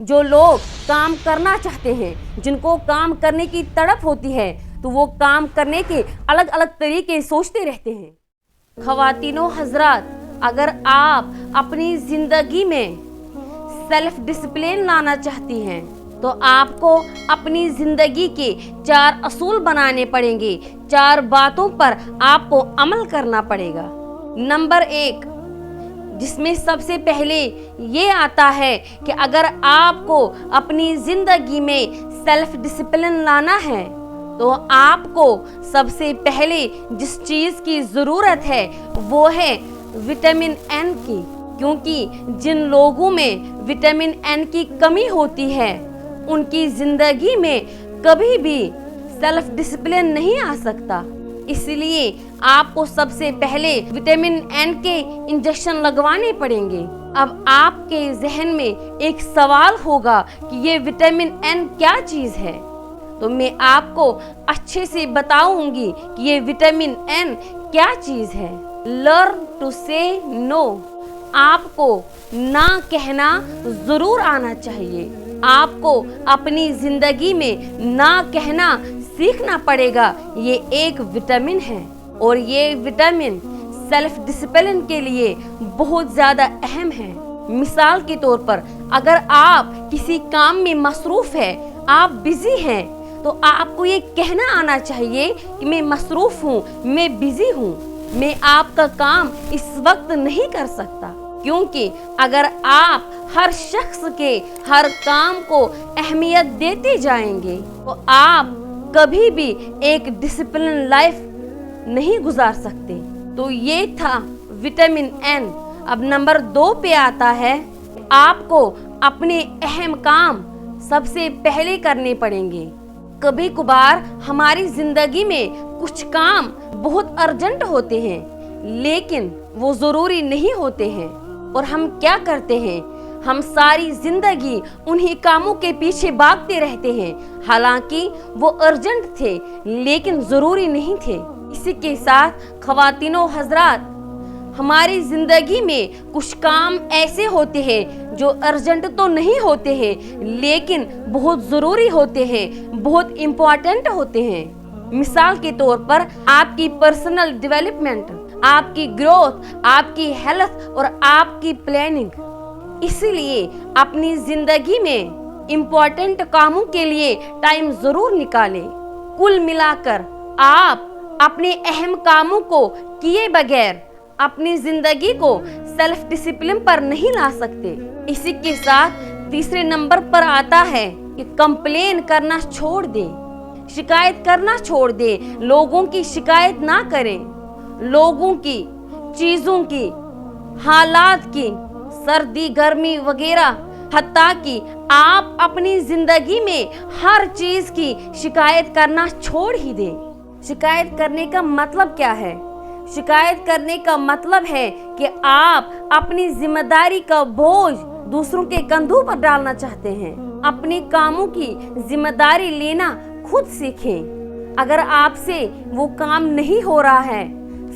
जो लोग काम करना चाहते हैं, जिनको काम करने की तड़प होती है, तो वो काम करने के अलग अलग तरीके सोचते रहते हैं। ख़वातीनो हजरात, अगर आप अपनी ज़िंदगी में सेल्फ डिसिप्लिन लाना चाहती हैं तो आपको अपनी ज़िंदगी के 4 असूल बनाने पड़ेंगे। 4 बातों पर आपको अमल करना पड़ेगा। नंबर 1, जिसमें सबसे पहले ये आता है कि अगर आपको अपनी ज़िंदगी में सेल्फ डिसिप्लिन लाना है तो आपको सबसे पहले जिस चीज़ की ज़रूरत है वो है विटामिन एन की, क्योंकि जिन लोगों में विटामिन एन की कमी होती है उनकी ज़िंदगी में कभी भी सेल्फ डिसिप्लिन नहीं आ सकता। इसलिए आपको सबसे पहले विटामिन एन के इंजेक्शन लगवाने पड़ेंगे। अब आपके जहन में एक सवाल होगा कि ये विटामिन एन क्या चीज़ है, तो मैं आपको अच्छे से बताऊंगी कि ये विटामिन एन क्या चीज़ है। लर्न टू से नो, आपको ना कहना ज़रूर आना चाहिए। आपको अपनी ज़िंदगी में ना कहना सीखना पड़ेगा। ये एक विटामिन है और ये विटामिन सेल्फ डिसिप्लिन के लिए बहुत ज़्यादा अहम है। मिसाल के तौर पर अगर आप किसी काम में मसरूफ़ है, आप बिज़ी हैं, तो आपको ये कहना आना चाहिए कि मैं मसरूफ़ हूँ, मैं बिज़ी हूँ, मैं आपका काम इस वक्त नहीं कर सकता। क्योंकि अगर आप हर शख्स के हर काम को अहमियत देते जाएंगे तो आप कभी भी एक डिसिप्लिन लाइफ नहीं गुजार सकते। तो ये था विटामिन एन। अब नंबर 2 पे आता है, आपको अपने अहम काम सबसे पहले करने पड़ेंगे। कभी कभार हमारी जिंदगी में कुछ काम बहुत अर्जेंट होते हैं लेकिन वो ज़रूरी नहीं होते हैं, और हम क्या करते हैं, हम सारी जिंदगी उन्हीं कामों के पीछे भागते रहते हैं, हालांकि वो अर्जेंट थे लेकिन ज़रूरी नहीं थे। इसी के साथ ख़वातीनो हजरात, हमारी ज़िंदगी में कुछ काम ऐसे होते हैं जो अर्जेंट तो नहीं होते हैं लेकिन बहुत ज़रूरी होते हैं, बहुत इम्पोर्टेंट होते हैं। मिसाल के तौर पर आपकी पर्सनल डेवलपमेंट, आपकी ग्रोथ, आपकी हेल्थ और आपकी प्लानिंग। इसलिए अपनी ज़िंदगी में इम्पोर्टेंट कामों के लिए टाइम ज़रूर निकालें। कुल मिलाकर आप अपने अहम कामों को किए बगैर अपनी ज़िंदगी को सेल्फ डिसिप्लिन पर नहीं ला सकते। इसी के साथ तीसरे नंबर पर आता है कि कंप्लेन करना छोड़ दें, शिकायत करना छोड़ दें। लोगों की शिकायत ना करें, लोगों की, चीज़ों की, हालात की, सर्दी गर्मी वगैरह, हत्ता कि आप अपनी ज़िंदगी में हर चीज़ की शिकायत करना छोड़ ही दें। शिकायत करने का मतलब क्या है? शिकायत करने का मतलब है कि आप अपनी जिम्मेदारी का बोझ दूसरों के कंधों पर डालना चाहते हैं। अपने कामों की जिम्मेदारी लेना खुद सीखें। अगर आपसे वो काम नहीं हो रहा है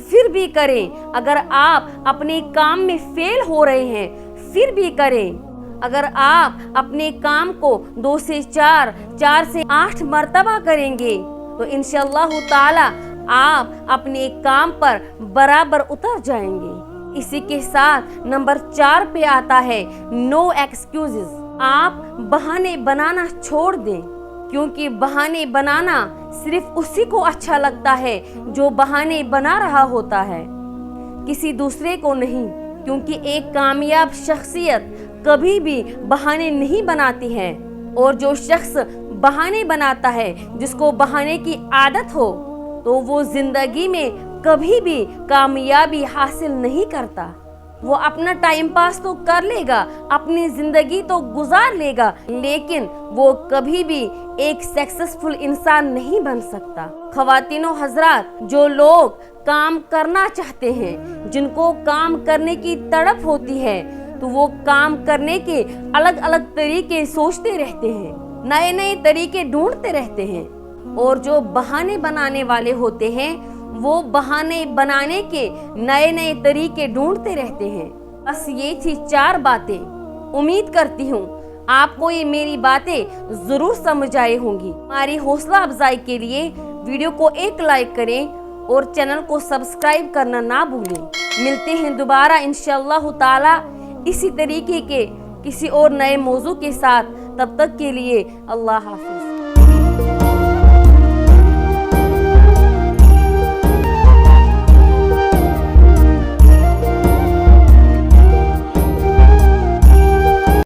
फिर भी करें। अगर आप अपने काम में फेल हो रहे हैं फिर भी करें। अगर आप अपने काम को 2 से 4, 4 से 8 मर्तबा करेंगे तो इंशाअल्लाह ताला आप अपने काम पर बराबर उतर जाएंगे। इसी के साथ नंबर 4 पे आता है नो एक्सक्यूजेस। आप बहाने बनाना छोड़ दें, क्योंकि बहाने बनाना सिर्फ उसी को अच्छा लगता है जो बहाने बना रहा होता है, किसी दूसरे को नहीं। क्योंकि एक कामयाब शख्सियत कभी भी बहाने नहीं बनाती है, और जो शख्स बहाने बनाता है, जिसको बहाने की आदत हो, तो वो जिंदगी में कभी भी कामयाबी हासिल नहीं करता। वो अपना टाइम पास तो कर लेगा, अपनी जिंदगी तो गुजार लेगा, लेकिन वो कभी भी एक सक्सेसफुल इंसान नहीं बन सकता। ख़वातीनो हजरात, जो लोग काम करना चाहते हैं, जिनको काम करने की तड़प होती है, तो वो काम करने के अलग अलग तरीके सोचते रहते हैं, नए नए तरीके ढूंढते रहते हैं। और जो बहाने बनाने वाले होते हैं वो बहाने बनाने के नए नए तरीके ढूंढते रहते हैं। बस ये थी 4 बातें। उम्मीद करती हूँ آپ کو یہ میری باتیں ضرور سمجھ آئی ہوں گی۔ ہماری حوصلہ افزائی کے لیے ویڈیو کو ایک لائک کریں اور چینل کو سبسکرائب کرنا نہ بھولیں۔ ملتے ہیں دوبارہ انشاءاللہ تعالی اسی طریقے کے کسی اور نئے موضوع کے ساتھ، تب تک کے لیے اللہ حافظ۔